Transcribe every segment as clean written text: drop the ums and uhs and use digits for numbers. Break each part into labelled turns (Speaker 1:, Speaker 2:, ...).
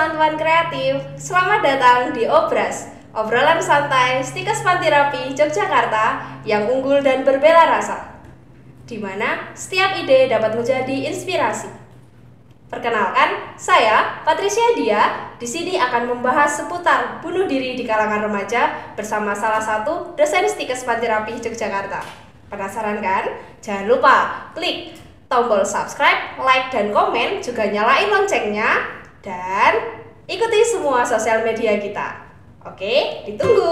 Speaker 1: teman-teman kreatif, selamat datang di Obras, obrolan santai Stikes Panti Rapi Yogyakarta yang unggul dan berbela rasa, di mana setiap ide dapat menjadi inspirasi. Perkenalkan, saya Patricia Dia. Di sini akan membahas seputar bunuh diri di kalangan remaja bersama salah satu dosen Stikes Panti Rapi Yogyakarta. Penasaran kan? Jangan lupa klik tombol subscribe, like, dan komen, juga nyalain loncengnya, dan ikuti semua sosial media kita. Oke, ditunggu!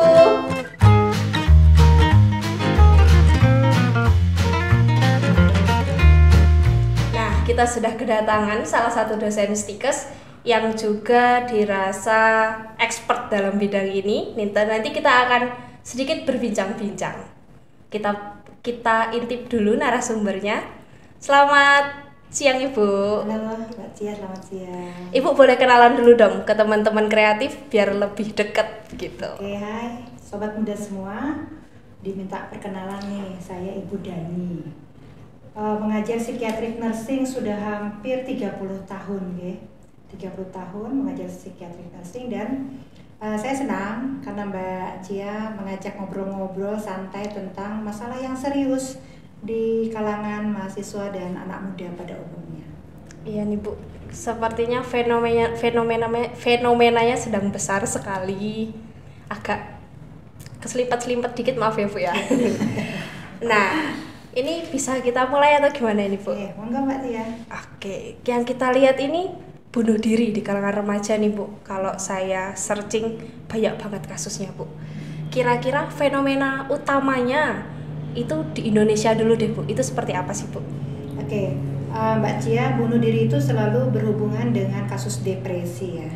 Speaker 1: Nah, kita sudah kedatangan salah satu dosen Stikes yang juga dirasa expert dalam bidang ini. Nanti kita akan sedikit berbincang-bincang. Kita intip dulu narasumbernya. Selamat siang Ibu.
Speaker 2: Halo Mbak Cia, selamat siang.
Speaker 1: Ibu boleh kenalan dulu dong ke teman-teman kreatif biar lebih dekat gitu.
Speaker 2: Oke, hai sobat muda semua. Diminta perkenalan nih, saya Ibu Dani. Mengajar psikiatrik nursing sudah hampir 30 tahun ya. 30 tahun mengajar psikiatrik nursing, dan saya senang karena Mbak Cia mengajak ngobrol-ngobrol santai tentang masalah yang serius di kalangan mahasiswa dan anak muda pada umumnya.
Speaker 1: Iya nih Bu, sepertinya fenomenanya sedang besar sekali. Agak keselipat-selipat dikit, maaf ya Bu ya. Nah, ini bisa kita mulai atau gimana ini Bu?
Speaker 2: Oke, monggo Mbak Tia.
Speaker 1: Oke, yang kita lihat ini bunuh diri di kalangan remaja nih Bu. Kalau saya searching banyak banget kasusnya Bu. Kira-kira fenomena utamanya itu di Indonesia dulu deh Bu, itu seperti apa sih Bu?
Speaker 2: Oke, Mbak Cia, bunuh diri itu selalu berhubungan dengan kasus depresi ya.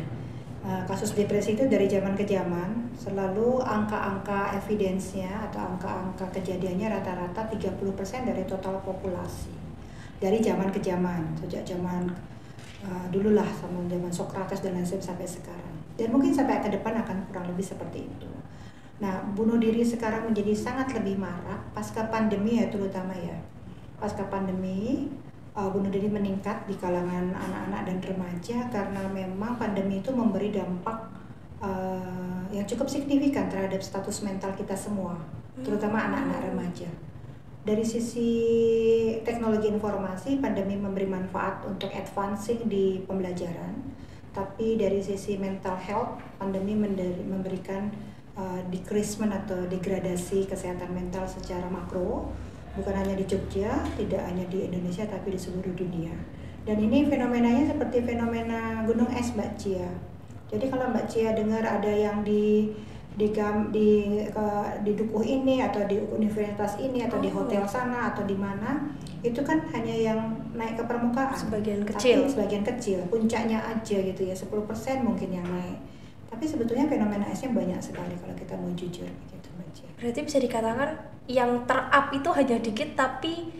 Speaker 2: Kasus depresi itu dari zaman ke zaman selalu angka-angka evidensnya atau angka-angka kejadiannya rata-rata 30% dari total populasi. Dari zaman ke zaman, sejak zaman dulu lah, sama zaman Socrates dan lain sebagainya sampai sekarang. Dan mungkin sampai ke depan akan kurang lebih seperti itu. Nah, bunuh diri sekarang menjadi sangat lebih marak pasca pandemi ya, terutama ya. Pasca pandemi, bunuh diri meningkat di kalangan anak-anak dan remaja karena memang pandemi itu memberi dampak yang cukup signifikan terhadap status mental kita semua, terutama anak-anak remaja. Dari sisi teknologi informasi, pandemi memberi manfaat untuk advancing di pembelajaran, tapi dari sisi mental health, pandemi memberikan decreasement atau degradasi kesehatan mental secara makro, bukan hanya di Jogja, tidak hanya di Indonesia, tapi di seluruh dunia. Dan ini fenomenanya seperti fenomena gunung es Mbak Cia. Jadi kalau Mbak Cia dengar ada yang di dukuh ini atau di universitas ini atau di hotel sana atau di mana, itu kan hanya yang naik ke permukaan,
Speaker 1: sebagian kecil.
Speaker 2: Tapi sebagian kecil, puncaknya aja gitu ya, 10% mungkin yang naik. Tapi sebetulnya fenomena esnya banyak sekali kalau kita mau jujur gitu Mbak Cia.
Speaker 1: Berarti bisa dikatakan yang ter-up itu hanya dikit, tapi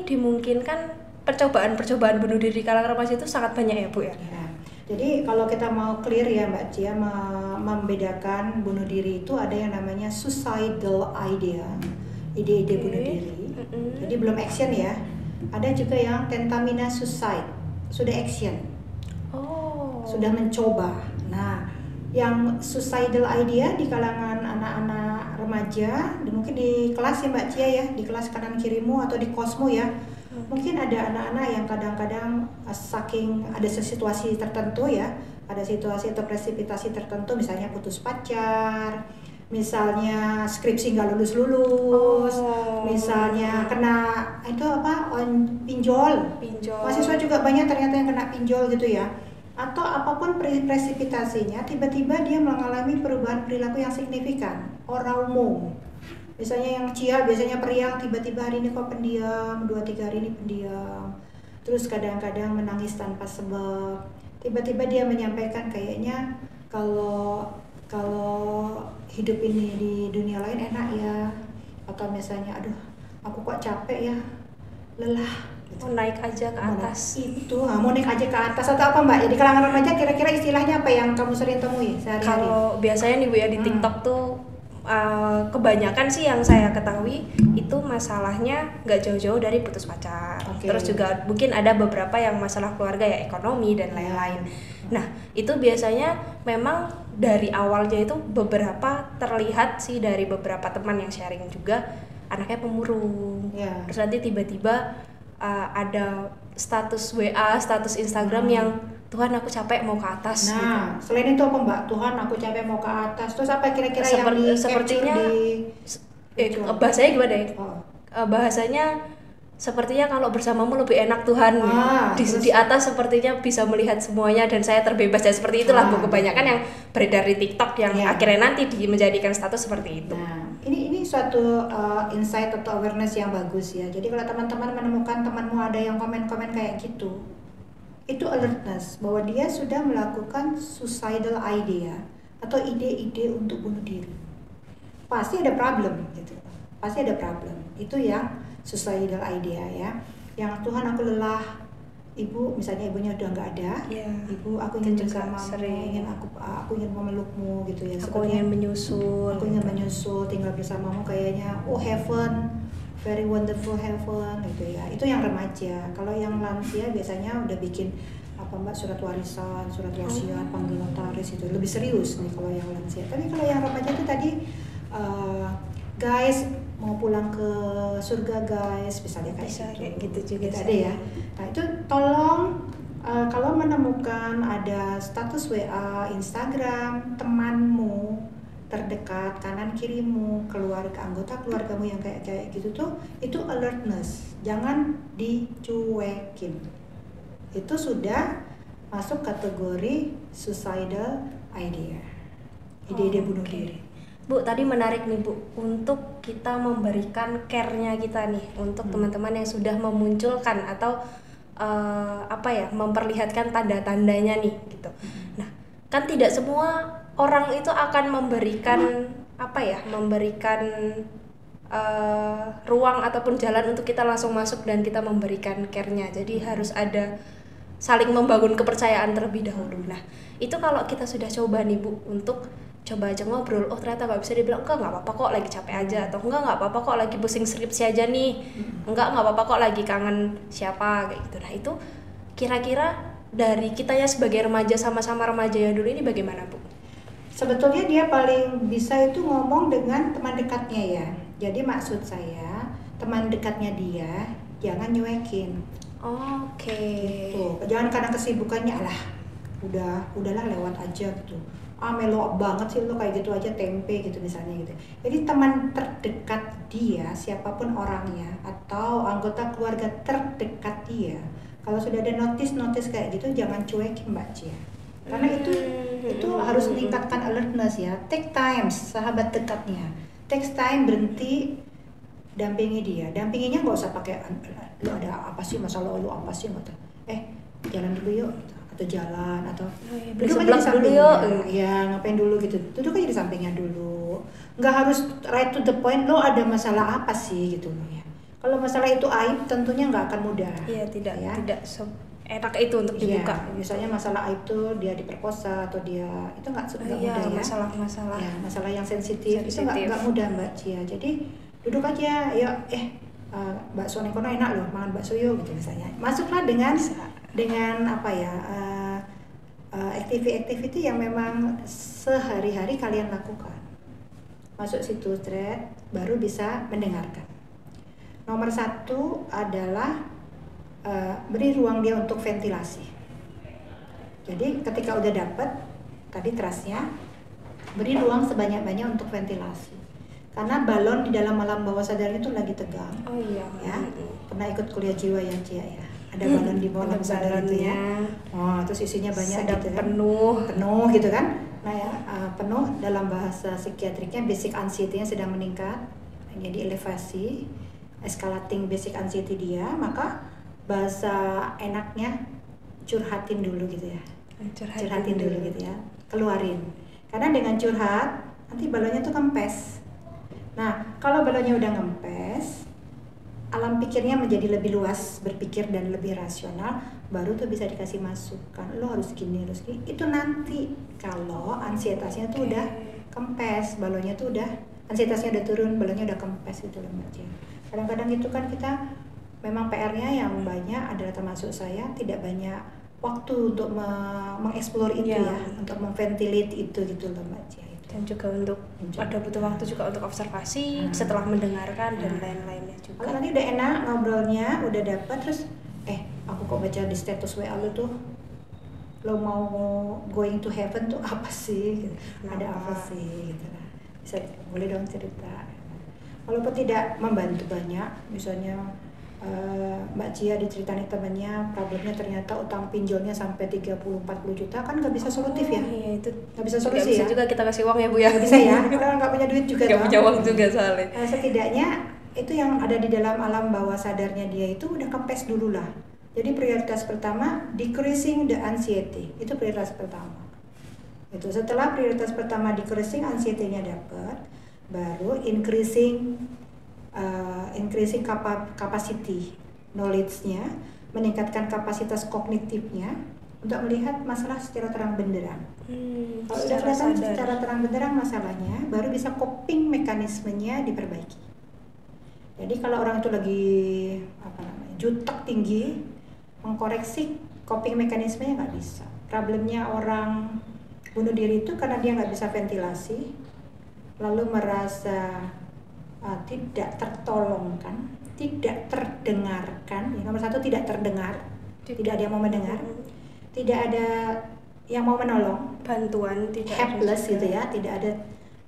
Speaker 1: dimungkinkan percobaan bunuh diri di kalangan remaja itu sangat banyak ya Bu ya?
Speaker 2: Ya. Jadi kalau kita mau clear ya Mbak Cia, membedakan bunuh diri itu ada yang namanya suicidal idea, ide-ide bunuh diri. Jadi belum action ya. Ada juga yang tentamina suicide, sudah action. Sudah mencoba. Nah, yang suicidal idea di kalangan anak-anak remaja, dan mungkin di kelas ya Mbak Cia ya, di kelas kanan kirimu atau di kosmu ya, mungkin ada anak-anak yang kadang-kadang saking ada situasi tertentu ya, ada situasi atau presipitasi tertentu, misalnya putus pacar, misalnya skripsi nggak lulus, misalnya kena pinjol. Mahasiswa juga banyak ternyata yang kena pinjol gitu ya. Atau apapun presipitasinya, tiba-tiba dia mengalami perubahan perilaku yang signifikan, oraumo. Misalnya yang Cia biasanya periang, tiba-tiba hari ini kok pendiam, 2-3 hari ini pendiam. Terus kadang-kadang menangis tanpa sebab. Tiba-tiba dia menyampaikan kayaknya kalau hidup ini di dunia lain enak ya. Atau misalnya aduh, aku kok capek ya, lelah.
Speaker 1: Mau naik aja ke atas.
Speaker 2: Mau naik aja ke atas atau apa Mbak? Jadi kalangan remaja kira-kira istilahnya apa yang kamu sering temui sehari-hari?
Speaker 1: Kalau biasanya nih Bu ya di TikTok tuh kebanyakan sih yang saya ketahui itu masalahnya nggak jauh-jauh dari putus pacar. Terus juga mungkin ada beberapa yang masalah keluarga ya, ekonomi dan lain-lain. Nah itu biasanya memang dari awalnya itu beberapa terlihat sih dari beberapa teman yang sharing juga anaknya pemurung. Terus nanti tiba-tiba ada status WA, status Instagram yang Tuhan aku capek mau ke atas.
Speaker 2: Nah, gitu. Selain itu apa Mbak? Tuhan aku capek mau ke atas. Terus apa kira-kira yang
Speaker 1: sepertinya
Speaker 2: di
Speaker 1: bahasanya gimana ya? Bahasanya sepertinya kalau bersamamu lebih enak Tuhan. Di atas sepertinya bisa melihat semuanya dan saya terbebas. Dan seperti itulah kebanyakan yang beredar di TikTok yang akhirnya nanti menjadikan status seperti itu.
Speaker 2: Nah, ini suatu insight atau awareness yang bagus ya. Jadi kalau teman-teman menemukan temanmu ada yang komen-komen kayak gitu, itu alertness bahwa dia sudah melakukan suicidal idea atau ide-ide untuk bunuh diri. Pasti ada problem gitu. Pasti ada problem. Itu yang suicidal idea ya. Yang Tuhan aku lelah, ibu misalnya ibunya udah nggak ada, ibu aku ingin bersamamu, aku ingin memelukmu gitu ya.
Speaker 1: Aku ingin menyusul.
Speaker 2: Aku ingin menyusul, tinggal bersamamu kayaknya heaven. Very wonderful heaven gitu ya. Itu yang remaja. Kalau yang lansia biasanya udah bikin Mbak, surat warisan, surat wasiat, panggil notaris, itu lebih serius nih kalau yang lansia. Tapi kalau yang remaja itu tadi guys mau pulang ke surga guys, misalnya kayak
Speaker 1: gitu juga
Speaker 2: ada ya. Nah itu tolong kalau menemukan ada status WA, Instagram temanmu terdekat, kanan kirimu, anggota keluargamu yang kayak gitu tuh, itu alertness, jangan dicuekin. Itu sudah masuk kategori suicidal idea, ide-ide bunuh diri.
Speaker 1: Bu, tadi menarik nih Bu, untuk kita memberikan care-nya kita nih untuk teman-teman yang sudah memunculkan atau memperlihatkan tanda-tandanya nih gitu. Nah, kan tidak semua orang itu akan memberikan ruang ataupun jalan untuk kita langsung masuk dan kita memberikan care-nya. Jadi harus ada saling membangun kepercayaan terlebih dahulu. Nah, itu kalau kita sudah coba nih Bu untuk coba aja ngobrol, ternyata nggak bisa, dibilang nggak apa-apa kok lagi capek aja, atau nggak apa-apa kok lagi pusing skripsi aja nih, nggak apa-apa kok lagi kangen siapa kayak gitu. Nah itu kira-kira dari kita ya sebagai remaja, sama-sama remaja ya dulu ini bagaimana Bu?
Speaker 2: Sebetulnya dia paling bisa itu ngomong dengan teman dekatnya ya. Jadi maksud saya teman dekatnya dia jangan nyuekin. Gitu. Jangan karena kesibukannya udahlah lewat aja gitu. Melo banget sih lo kayak gitu aja tempe gitu misalnya gitu. Jadi teman terdekat dia, siapapun orangnya atau anggota keluarga terdekat dia, kalau sudah ada notice kayak gitu jangan cuekin Mbak Cia. Karena itu harus meningkatkan alertness ya. Take time, sahabat dekatnya. Take time, berhenti, dampingi dia. Dampinginya nggak usah pakai lu ada apa sih masalah, lu apa sih nggak tahu. Jalan dulu yuk, atau jalan atau duduk aja di sampingnya. Ya ngapain dulu gitu. Duduk aja di sampingnya dulu. Nggak harus right to the point. Lo ada masalah apa sih gitu loh ya. Kalau masalah itu aib, tentunya nggak akan mudah.
Speaker 1: Iya tidak enak itu untuk dibuka.
Speaker 2: Ya, misalnya masalah aib tuh dia diperkosa atau dia itu nggak mudah ya.
Speaker 1: Masalah.
Speaker 2: Ya, masalah yang sensitif itu nggak mudah Mbak Cia. Jadi duduk aja, yuk bakso nekono enak loh, makan bakso yuk gitu misalnya. Masuklah dengan activity yang memang sehari-hari kalian lakukan. Masuk situ thread, baru bisa mendengarkan. Nomor 1 adalah beri ruang dia untuk ventilasi. Jadi ketika udah dapet tadi trustnya, beri ruang sebanyak-banyak untuk ventilasi. Karena balon di dalam alam bawah sadar itu lagi tegang. Ya. Pernah ikut kuliah jiwa ya Cia ya. Ada balon di bawah sadar itu ya. Terus isinya banyak gitu kan. Penuh gitu kan. Nah ya, penuh dalam bahasa psikiatriknya basic anxiety-nya sedang meningkat. Jadi elevasi, escalating basic anxiety dia, maka bahasa enaknya curhatin dulu gitu ya. Curhatin dulu gitu ya. Keluarin. Karena dengan curhat nanti balonnya tuh kempes. Nah, kalau balonnya udah ngempes, alam pikirnya menjadi lebih luas, berpikir dan lebih rasional, baru tuh bisa dikasih masukan. Lo harus gini. Itu nanti kalau ansietasnya tuh udah kempes, balonnya tuh udah ansietasnya udah turun, belakangnya udah kempes gitu loh Mbak Cia. Kadang-kadang itu kan kita memang PR-nya yang banyak adalah, termasuk saya tidak banyak waktu untuk mengeksplor itu ya, untuk memventilate itu gitu loh Mbak Cia.
Speaker 1: Dan juga untuk ada butuh waktu juga untuk observasi setelah mendengarkan dan lain-lainnya juga.
Speaker 2: Kalau nanti udah enak ngobrolnya, udah dapat, terus aku kok baca di status WA lu tuh lo mau going to heaven tuh apa sih? Ada apa sih? Gitu lah. Bisa boleh dong cerita. Walaupun tidak membantu banyak, misalnya Mbak Cia diceritain temannya problemnya ternyata utang pinjolnya sampai 30-40 juta, kan nggak bisa solutif ya?
Speaker 1: Iya, itu
Speaker 2: nggak bisa solusi
Speaker 1: bisa
Speaker 2: ya?
Speaker 1: juga kita kasih uang ya Bu ya?
Speaker 2: Nggak bisa ya, orang nggak punya duit juga
Speaker 1: nggak punya uang juga soalnya.
Speaker 2: Setidaknya itu yang ada di dalam alam bawah sadarnya dia itu udah kempes dulu lah. Jadi prioritas pertama decreasing the anxiety, itu prioritas pertama. Itu setelah prioritas pertama decreasing anxiety-nya dapat, baru increasing capacity knowledge-nya, meningkatkan kapasitas kognitifnya untuk melihat masalah secara terang benderang. Kalau sudah kelihatan secara terang benderang masalahnya, baru bisa coping mekanismenya diperbaiki. Jadi kalau orang itu lagi jutek tinggi, mengkoreksi coping mekanismenya nggak bisa. Problemnya orang bunuh diri itu karena dia nggak bisa ventilasi, lalu merasa tidak tertolongkan, tidak terdengarkan. Nomor satu, tidak terdengar, tidak ada yang mau mendengar, tidak ada yang mau menolong,
Speaker 1: bantuan tidak
Speaker 2: helpless gitu ya, tidak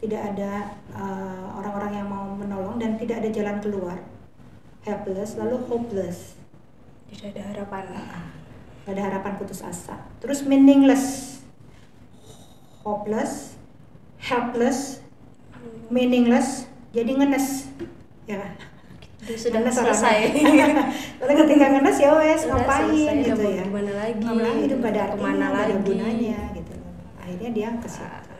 Speaker 2: ada orang-orang yang mau menolong dan tidak ada jalan keluar, helpless, lalu hopeless,
Speaker 1: tidak ada harapan,
Speaker 2: nggak ada harapan, putus asa, terus meaningless, hopeless, helpless, meaningless, jadi ngenes ya.
Speaker 1: Sudah selesai.
Speaker 2: Lalu ketika ngenes ya wes ngapain gitu ya,
Speaker 1: gimana lagi,
Speaker 2: hidup gak ada artinya, gak ada
Speaker 1: lagi
Speaker 2: gunanya gitu. Akhirnya dia ke situ.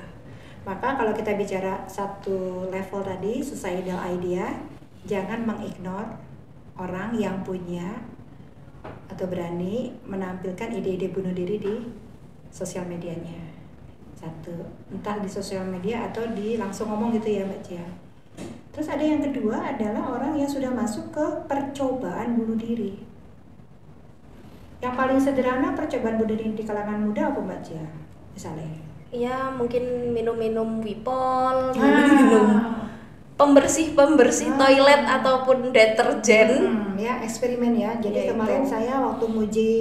Speaker 2: Maka kalau kita bicara satu level tadi, suicidal idea, jangan mengignore orang yang punya atau berani menampilkan ide-ide bunuh diri di sosial medianya. Satu, entah di sosial media atau di langsung ngomong gitu ya Mbak Cia. Terus ada yang kedua adalah orang yang sudah masuk ke percobaan bunuh diri. Yang paling sederhana percobaan bunuh diri di kalangan muda apa Mbak Cia? Misalnya?
Speaker 1: Ya mungkin minum Wipol, minum pembersih toilet ataupun deterjen.
Speaker 2: Ya eksperimen ya. Jadi kemarin saya waktu nguji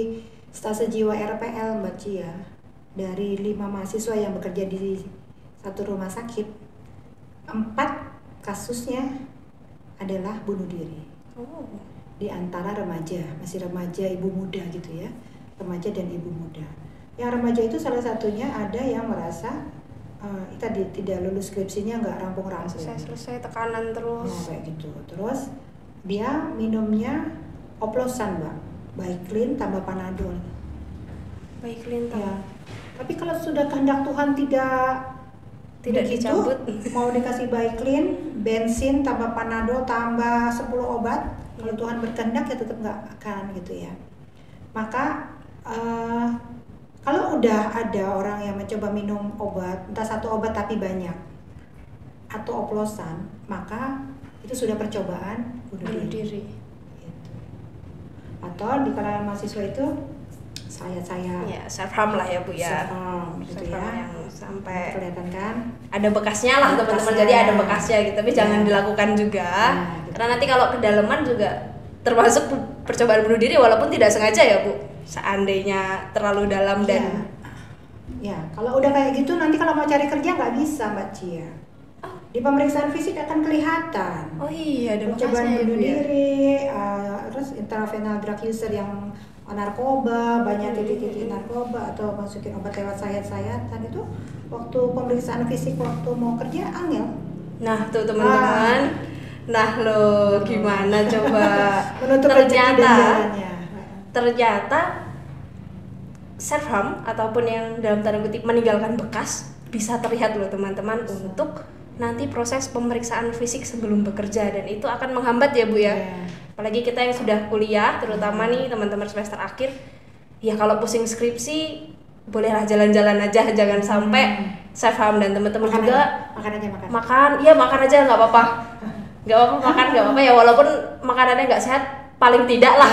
Speaker 2: stase jiwa RPL Mbak Cia, dari 5 mahasiswa yang bekerja di satu rumah sakit, 4 kasusnya adalah bunuh diri. Di antara remaja, masih remaja, ibu muda gitu ya, remaja dan ibu muda. Yang remaja itu salah satunya ada yang merasa tadi tidak lulus skripsinya, nggak rampung-rampung.
Speaker 1: Selesai tekanan terus.
Speaker 2: Kayak gitu. Terus dia minumnya oplosan Mbak, Baiklin tambah Panadol.
Speaker 1: Baiklin tambah.
Speaker 2: Ya. Tapi kalau sudah kehendak Tuhan tidak
Speaker 1: dicabut,
Speaker 2: mau dikasih Baiklin, bensin tambah Panadol tambah 10 obat, kalau Tuhan berkehendak ya tetap nggak akan gitu ya. Maka kalau udah ada orang yang mencoba minum obat, entah satu obat tapi banyak, atau oplosan, maka itu sudah percobaan bunuh diri. Gitu. Atau di kalangan mahasiswa itu saya
Speaker 1: ya self harm lah ya Bu ya,
Speaker 2: gitu ya,
Speaker 1: yang sampai
Speaker 2: kelihatan kan
Speaker 1: ada bekasnya lah teman-teman, jadi ada bekasnya gitu, tapi jangan dilakukan juga gitu. Karena nanti kalau kedalaman juga termasuk percobaan bunuh diri walaupun tidak sengaja ya Bu, seandainya terlalu dalam dan
Speaker 2: ya kalau udah kayak gitu nanti kalau mau cari kerja nggak bisa Mbak Cia. Di pemeriksaan fisik akan kelihatan.
Speaker 1: Oh iya, ada
Speaker 2: percobaan bunuh diri, terus intravenous drug user yang narkoba, banyak titik-titik narkoba atau masukin obat lewat sayat-sayatan, itu waktu pemeriksaan fisik waktu mau kerja angel. Nah tuh teman-teman,
Speaker 1: nah lo gimana coba ternyata self harm ataupun yang dalam tanda kutip meninggalkan bekas bisa terlihat loh teman-teman untuk nanti proses pemeriksaan fisik sebelum bekerja, dan itu akan menghambat ya Bu ya. Apalagi kita yang sudah kuliah, terutama nih teman-teman semester akhir, ya kalau pusing skripsi bolehlah jalan-jalan aja, jangan sampai saya paham dan teman-teman
Speaker 2: Makan
Speaker 1: juga
Speaker 2: aja, makan aja makan.
Speaker 1: makan aja nggak apa-apa makan nggak apa-apa ya, walaupun makanannya nggak sehat paling tidak lah.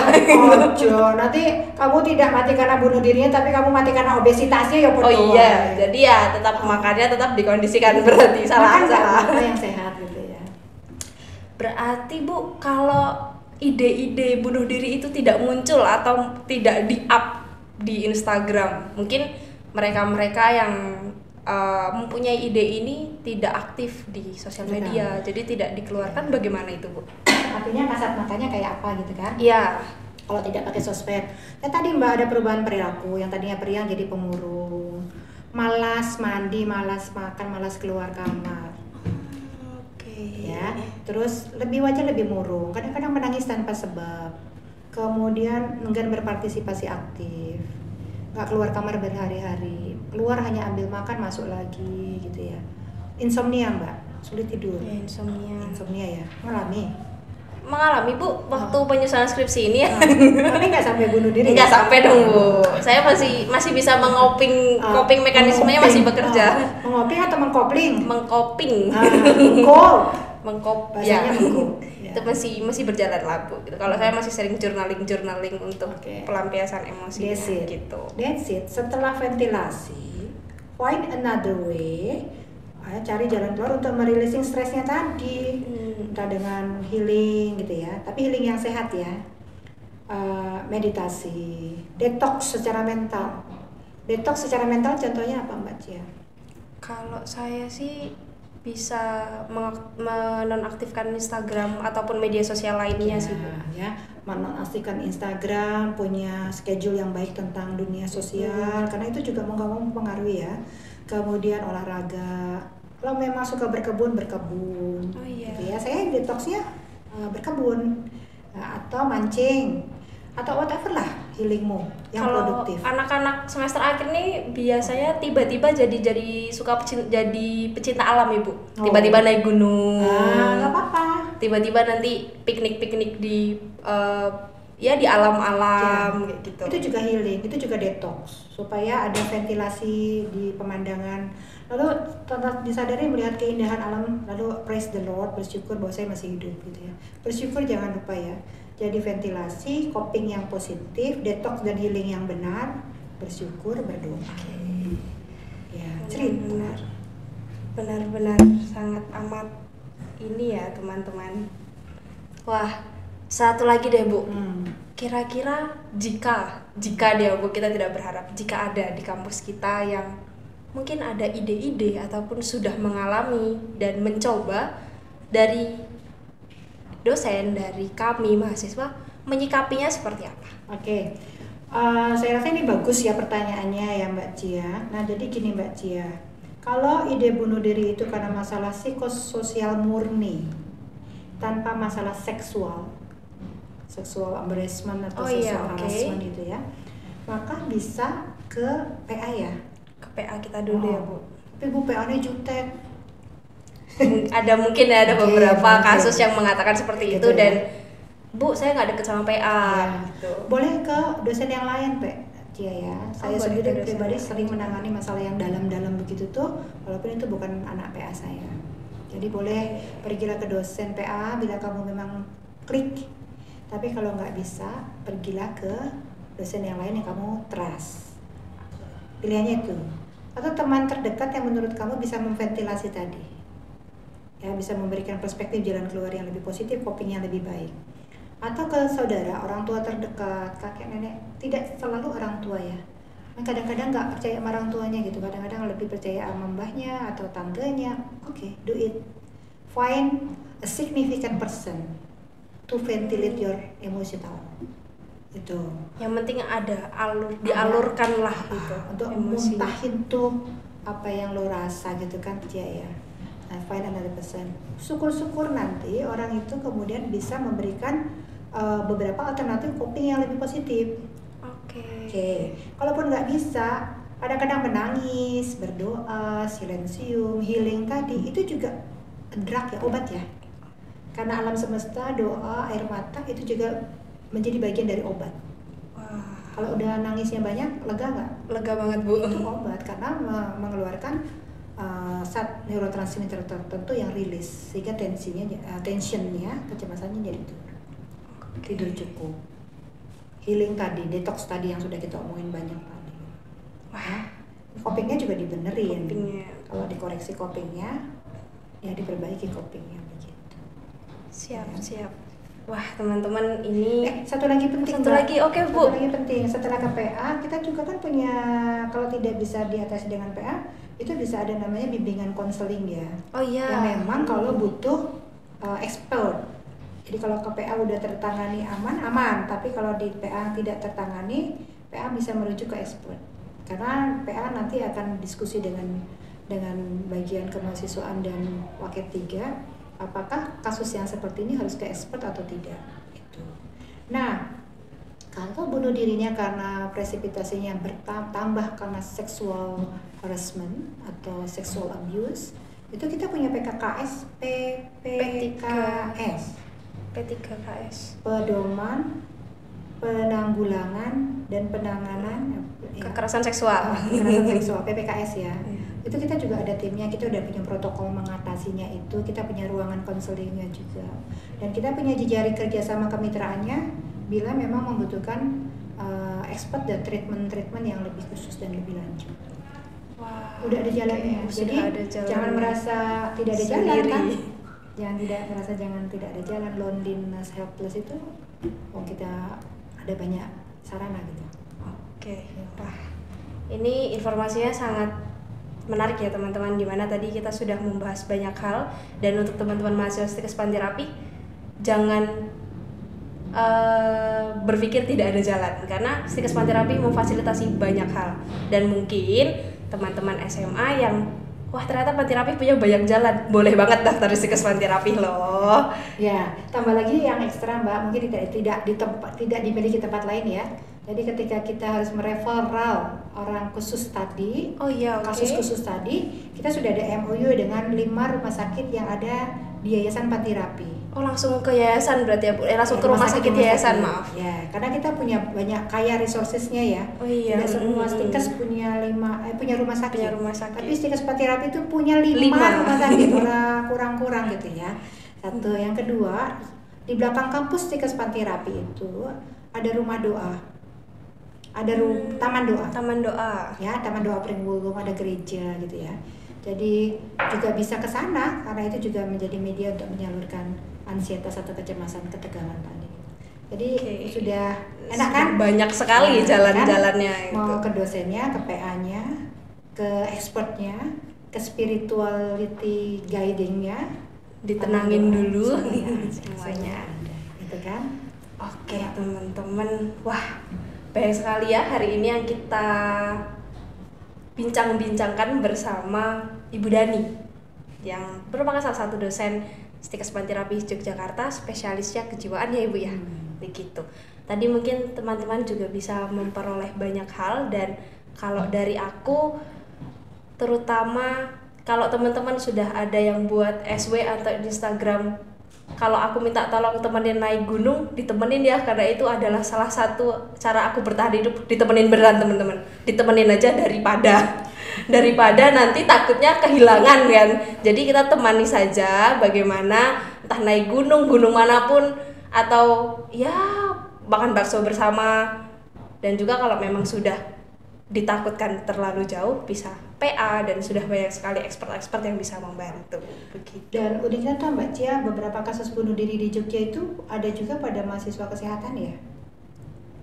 Speaker 2: Ojo, nanti kamu tidak mati karena bunuh dirinya, tapi kamu mati karena obesitasnya ya
Speaker 1: Oh iya, jadi ya tetap makannya tetap dikondisikan, berarti
Speaker 2: makan
Speaker 1: salah.
Speaker 2: apa yang sehat gitu ya.
Speaker 1: Berarti Bu, kalau ide-ide bunuh diri itu tidak muncul atau tidak di-up di Instagram, mungkin mereka-mereka yang mempunyai ide ini tidak aktif di sosial media, jadi tidak dikeluarkan, bagaimana itu Bu?
Speaker 2: Artinya kasat matanya kayak apa gitu kan?
Speaker 1: Iya.
Speaker 2: Kalau tidak pakai sosmed. Ya tadi Mbak ada perubahan perilaku, yang tadinya periang jadi pemurung, malas mandi, malas makan, malas keluar kamar.
Speaker 1: Oke.
Speaker 2: Ya, terus lebih murung, kadang-kadang menangis tanpa sebab, kemudian enggan berpartisipasi aktif, nggak keluar kamar berhari-hari, keluar hanya ambil makan masuk lagi gitu ya. Insomnia Mbak, sulit tidur.
Speaker 1: Ya,
Speaker 2: Insomnia ya,
Speaker 1: mengalami Bu waktu penyusunan skripsi ini ya.
Speaker 2: Tapi nggak sampai bunuh diri.
Speaker 1: Nggak sampai dong Bu, saya masih bisa coping mekanismenya masih bekerja.
Speaker 2: Mengoping atau mengkopling?
Speaker 1: Mengcoping.
Speaker 2: Bahasanya mengkop.
Speaker 1: Itu masih berjalan lah Bu gitu. Kalau saya masih sering journaling untuk pelampiasan emosi gitu.
Speaker 2: That's it. Setelah ventilasi, find another way. Cari jalan keluar untuk merilising stresnya tadi. Entah dengan healing gitu ya, tapi healing yang sehat ya. Meditasi, detox secara mental. Detox secara mental contohnya apa Mbak Cia?
Speaker 1: Kalau saya sih bisa menonaktifkan Instagram ataupun media sosial lainnya sih Bu.
Speaker 2: Ya, menonaktifkan Instagram, punya schedule yang baik tentang dunia sosial, karena itu juga mempengaruhi ya. Kemudian olahraga, kalau memang suka berkebun gitu ya. Saya detoxnya berkebun, atau mancing, atau whatever lah healingmu yang
Speaker 1: kalau
Speaker 2: produktif.
Speaker 1: Anak-anak semester akhir nih biasanya tiba-tiba jadi suka jadi pecinta alam Ibu. Tiba-tiba naik gunung.
Speaker 2: Nggak apa-apa.
Speaker 1: Tiba-tiba nanti piknik di di alam-alam kayak gitu.
Speaker 2: Itu juga healing, itu juga detox supaya ada ventilasi di pemandangan. Lalu tanpa disadari melihat keindahan alam, lalu praise the Lord, bersyukur bahwa saya masih hidup gitu ya. Bersyukur jangan lupa ya. Jadi ventilasi, coping yang positif, detox dan healing yang benar, bersyukur, berdoa. Ya, cerita.
Speaker 1: Benar-benar sangat amat ini ya teman-teman. Wah, satu lagi deh Bu. Kira-kira jika dia Bu, kita tidak berharap, jika ada di kampus kita yang mungkin ada ide-ide ataupun sudah mengalami dan mencoba, dari dosen, dari kami mahasiswa menyikapinya seperti apa?
Speaker 2: Oke. Saya rasa ini bagus ya pertanyaannya ya Mbak Cia. Nah jadi gini Mbak Cia, kalau ide bunuh diri itu karena masalah psikososial murni tanpa masalah seksual embarrassment atau harassment gitu ya, maka bisa ke PA ya.
Speaker 1: Ke PA kita dulu ya Bu.
Speaker 2: Tapi Bu PA-nya jutek.
Speaker 1: Ada beberapa kasus yang mengatakan seperti itu,
Speaker 2: ya.
Speaker 1: dan Bu saya nggak deket sama PA gitu.
Speaker 2: Boleh ke dosen yang lain Pak Cia ya. Saya sendiri pribadi sering menangani masalah yang dalam-dalam begitu tuh, walaupun itu bukan anak PA saya. Jadi boleh pergilah ke dosen PA bila kamu memang klik. Tapi kalau nggak bisa, pergilah ke dosen yang lain yang kamu trust. Pilihannya itu. Atau teman terdekat yang menurut kamu bisa memventilasi tadi. Ya, bisa memberikan perspektif jalan keluar yang lebih positif, coping yang lebih baik. Atau ke saudara, orang tua terdekat, kakek nenek, tidak selalu orang tua ya. Kadang-kadang nggak percaya sama orang tuanya gitu, kadang-kadang lebih percaya sama mbahnya atau tangganya. Oke, do it. Find a significant person to ventilate your emotional. Itu.
Speaker 1: Yang penting dialurkan lah gitu.
Speaker 2: Untuk muntahin tuh apa yang lo rasa gitu kan Cia ya. Nah, find another person. Syukur-syukur nanti orang itu kemudian bisa memberikan beberapa alternatif coping yang lebih positif. Oke. Kalaupun nggak bisa, kadang-kadang menangis, berdoa, silensium, healing tadi itu juga drug ya, obat ya. Karena alam semesta, doa, air mata itu juga menjadi bagian dari obat.
Speaker 1: Wah.
Speaker 2: Kalau udah nangisnya banyak, lega nggak?
Speaker 1: Lega banget Bu.
Speaker 2: Itu obat karena mengeluarkan zat neurotransmitter tertentu yang rilis sehingga tensionnya, kecemasannya jadi turun. Tidur cukup, healing tadi, detox tadi yang sudah kita omongin banyak tadi.
Speaker 1: Wah,
Speaker 2: Copingnya juga dibenerin.
Speaker 1: Copingnya.
Speaker 2: Kalau dikoreksi copingnya, ya diperbaiki copingnya begitu.
Speaker 1: siap. Wah teman-teman ini
Speaker 2: Satu lagi penting.
Speaker 1: satu
Speaker 2: Mbak.
Speaker 1: lagi, oke Bu.
Speaker 2: Satu lagi penting. Setelah ke PA, kita juga kan punya, kalau tidak bisa diatasi dengan PA, itu bisa ada namanya bimbingan konseling ya.
Speaker 1: Oh iya.
Speaker 2: Yang memang kalau butuh expert. Jadi kalau ke PA udah tertangani aman. Tapi kalau di PA tidak tertangani, PA bisa merujuk ke expert. Karena PA nanti akan diskusi dengan bagian kemahasiswaan dan Waket 3, apakah kasus yang seperti ini harus ke expert atau tidak. Gitu. Nah, kalau bunuh dirinya karena presipitasinya bertambah karena sexual harassment atau sexual abuse, itu kita punya PKKS, PPKS,
Speaker 1: P3KS.
Speaker 2: pedoman penanggulangan dan penanganan
Speaker 1: Kekerasan seksual.
Speaker 2: kekerasan seksual, PPKS ya.
Speaker 1: Iya.
Speaker 2: Itu kita juga ada timnya, kita udah punya protokol mengatasinya itu, kita punya ruangan konselingnya juga, dan kita punya jejaring kerjasama kemitraannya bila memang membutuhkan expert dan treatment yang lebih khusus dan lebih lanjut.
Speaker 1: Wah,
Speaker 2: Udah ada jalannya,
Speaker 1: oke,
Speaker 2: jadi
Speaker 1: sudah ada jalan
Speaker 2: jangan merasa tidak ada jalan
Speaker 1: sendiri.
Speaker 2: kan? Jangan tidak ada jalan, loneliness, helpless itu, kita ada banyak sarana gitu.
Speaker 1: Oke, wah ini informasinya sangat menarik ya teman-teman, dimana tadi kita sudah membahas banyak hal. Dan untuk teman-teman mahasiswa Stikes Panterapi, jangan berpikir tidak ada jalan, karena Stikes Panterapi memfasilitasi banyak hal. Dan mungkin teman-teman SMA yang wah ternyata Panterapi punya banyak jalan, boleh banget daftar di Stikes Panterapi loh.
Speaker 2: Ya, tambah lagi yang ekstra Mbak, mungkin tidak dimiliki tempat lain ya. Jadi ketika kita harus mereferral orang khusus tadi,
Speaker 1: Oh iya, oke.
Speaker 2: kasus khusus tadi, kita sudah ada MOU dengan 5 rumah sakit yang ada di Yayasan Panterapi.
Speaker 1: Oh langsung ke yayasan berarti ya Bu? Langsung ke rumah sakit yayasan, maaf.
Speaker 2: Ya, karena kita punya banyak kaya resourcesnya ya.
Speaker 1: Oh iya.
Speaker 2: Tidak semua Stikes punya rumah sakit.
Speaker 1: Punya rumah sakit.
Speaker 2: Tapi Stikes Panterapi itu punya 5
Speaker 1: 5.
Speaker 2: rumah sakit, kurang-kurang gitu ya. Satu, yang kedua, di belakang kampus Stikes Panterapi itu ada rumah doa. Ada taman doa.
Speaker 1: Taman doa.
Speaker 2: Ya, taman doa Pringgulung, ada gereja gitu ya. Jadi juga bisa ke sana karena itu juga menjadi media untuk menyalurkan ansietas atau kecemasan, ketegangan tadi. Jadi sudah enak kan?
Speaker 1: Banyak sekali
Speaker 2: Nah,
Speaker 1: jalan-jalannya
Speaker 2: kan?
Speaker 1: itu.
Speaker 2: Mau ke dosennya, ke PA-nya, ke expertnya, ke spirituality guiding-nya,
Speaker 1: Ditenangin dulu
Speaker 2: semuanya ada. Gitu kan?
Speaker 1: Oke teman-teman, wah banyak sekali ya hari ini yang kita bincang-bincangkan bersama Ibu Dani yang merupakan salah satu dosen Stikes Panterapi Yogyakarta, spesialisnya kejiwaan ya Ibu ya. Begitu. Tadi mungkin teman-teman juga bisa memperoleh banyak hal, dan kalau dari aku terutama kalau teman-teman sudah ada yang buat SW atau Instagram, kalau aku minta tolong temenin naik gunung, ditemenin ya, karena itu adalah salah satu cara aku bertahan hidup. Ditemenin beneran teman-teman, ditemenin aja daripada nanti takutnya kehilangan kan. Jadi kita temani saja, bagaimana entah naik gunung manapun, atau ya makan bakso bersama. Dan juga kalau memang sudah ditakutkan terlalu jauh, bisa PA, dan sudah banyak sekali expert-expert yang bisa membantu begitu.
Speaker 2: Dan uniknya tuh Mbak Cia, beberapa kasus bunuh diri di Jogja itu ada juga pada mahasiswa kesehatan ya?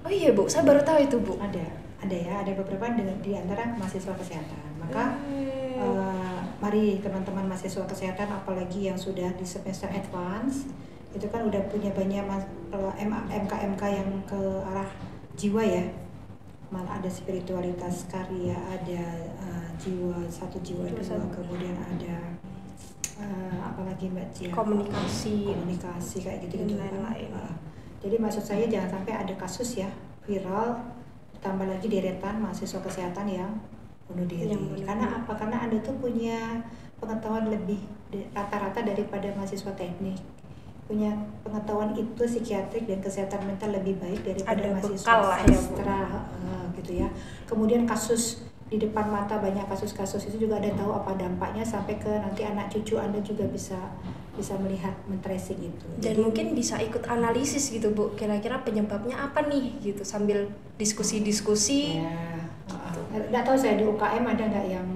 Speaker 1: Oh iya Bu, saya baru tahu itu Bu.
Speaker 2: Ada beberapa di antara mahasiswa kesehatan. Maka mari teman-teman mahasiswa kesehatan, apalagi yang sudah di semester advance, itu kan udah punya banyak MK yang ke arah jiwa ya. Malah ada spiritualitas karya, ada jiwa 1, jiwa 2, kemudian ada apalagi Mbak Cia, komunikasi kayak gitu
Speaker 1: lain-lain.
Speaker 2: Jadi maksud saya jangan sampai ada kasus ya viral, tambah lagi deretan mahasiswa kesehatan yang bunuh diri. Karena apa? Karena Anda tuh punya pengetahuan lebih rata-rata daripada mahasiswa teknik punya pengetahuan itu psikiatrik dan kesehatan mental lebih baik daripada
Speaker 1: Ada
Speaker 2: mahasiswa
Speaker 1: bekal lah ya, Bu.
Speaker 2: sastra, gitu ya. Kemudian kasus di depan mata, banyak kasus-kasus itu juga ada tahu apa dampaknya sampai ke nanti anak cucu Anda juga bisa melihat, men-tracing itu.
Speaker 1: Dan mungkin bisa ikut analisis gitu Bu, kira-kira penyebabnya apa nih gitu sambil diskusi-diskusi.
Speaker 2: Ya, nggak tahu saya di UKM ada nggak yang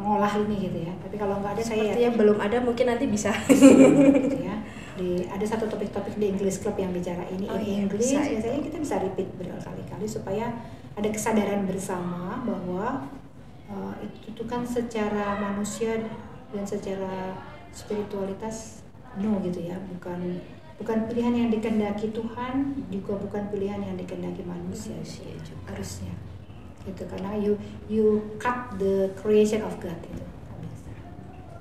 Speaker 2: mengolah ini gitu ya. Tapi kalau nggak ada saya
Speaker 1: Sepertinya belum ada, mungkin nanti bisa.
Speaker 2: gitu ya. Ada satu topik-topik di English Club yang bicara ini.
Speaker 1: Oh iya,
Speaker 2: English
Speaker 1: bisa.
Speaker 2: biasanya kita bisa repeat berkali-kali supaya ada kesadaran bersama bahwa itu kan secara manusia dan secara spiritualitas gitu ya, bukan pilihan yang dikehendaki Tuhan, juga bukan pilihan yang dikehendaki manusia juga harusnya gitu, karena you cut the creation of God itu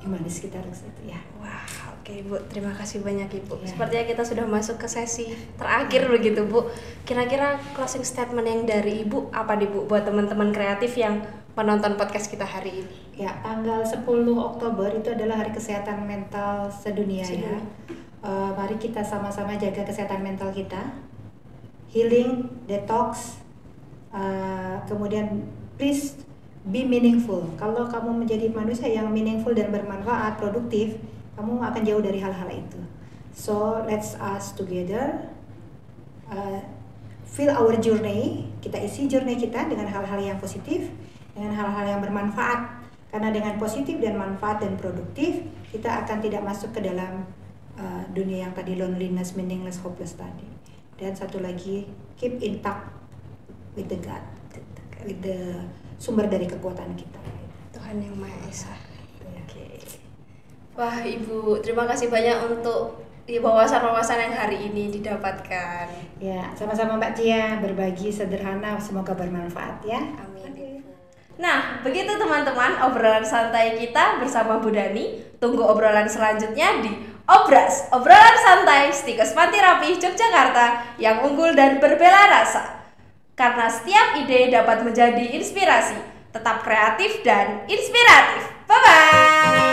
Speaker 2: humanis kita harus itu ya.
Speaker 1: Wah, oke Bu, terima kasih banyak Ibu.
Speaker 2: Ya.
Speaker 1: Sepertinya kita sudah masuk ke sesi terakhir begitu Bu. Kira-kira closing statement yang dari Ibu apa nih Bu buat teman-teman kreatif yang menonton podcast kita hari ini?
Speaker 2: Ya, tanggal 10 Oktober itu adalah Hari Kesehatan Mental Sedunia ya. Mari kita sama-sama jaga kesehatan mental kita, healing, detox, kemudian please be meaningful. Kalau kamu menjadi manusia yang meaningful dan bermanfaat, produktif, kamu akan jauh dari hal-hal itu. So let's us together fill our journey. Kita isi journey kita dengan hal-hal yang positif, dengan hal-hal yang bermanfaat. Karena dengan positif dan manfaat dan produktif, kita akan tidak masuk ke dalam dunia yang tadi loneliness, meaningless, hopeless tadi. Dan satu lagi, keep in touch with the God, with the sumber dari kekuatan kita.
Speaker 1: Tuhan yang Maha Esa. Oke. Wah Ibu, terima kasih banyak untuk wawasan-wawasan yang hari ini didapatkan.
Speaker 2: Ya, sama-sama Mbak Cia, berbagi sederhana, semoga bermanfaat ya.
Speaker 1: Amin. Nah, begitu teman-teman obrolan santai kita bersama Bu Dani. Tunggu obrolan selanjutnya di Obras, obrolan santai Stikes Panti Rapih Yogyakarta yang unggul dan berbela rasa. Karena setiap ide dapat menjadi inspirasi, tetap kreatif dan inspiratif. Bye-bye!